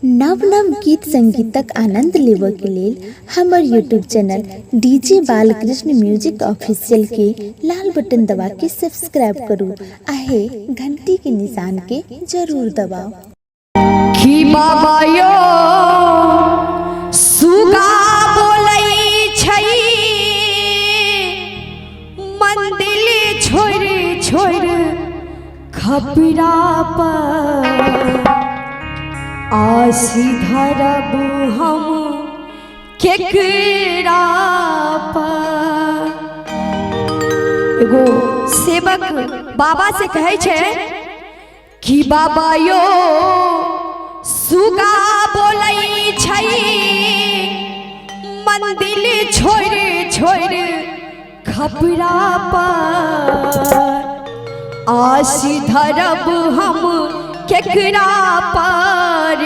नव नव गीत संगीतक आनंद लेबऽ के लेल हमर YouTube channel DJ Balkrishna music official के लाल बटन दबा के सब्सक्राइब करू आहे घंटी के निशान के जरूर दबाओ। कि बाबा यो सुगा बोलै छै मंदिर छोड़ छोड़ खपरा पर आसी धरब हम केकरा पर। एगो सेवक बाबा से कहे छे कि बाबा यो सुगा बोलै छै मंदिर छोड़ छोड़ खपरा पर आसी धरब हम केकरा पर।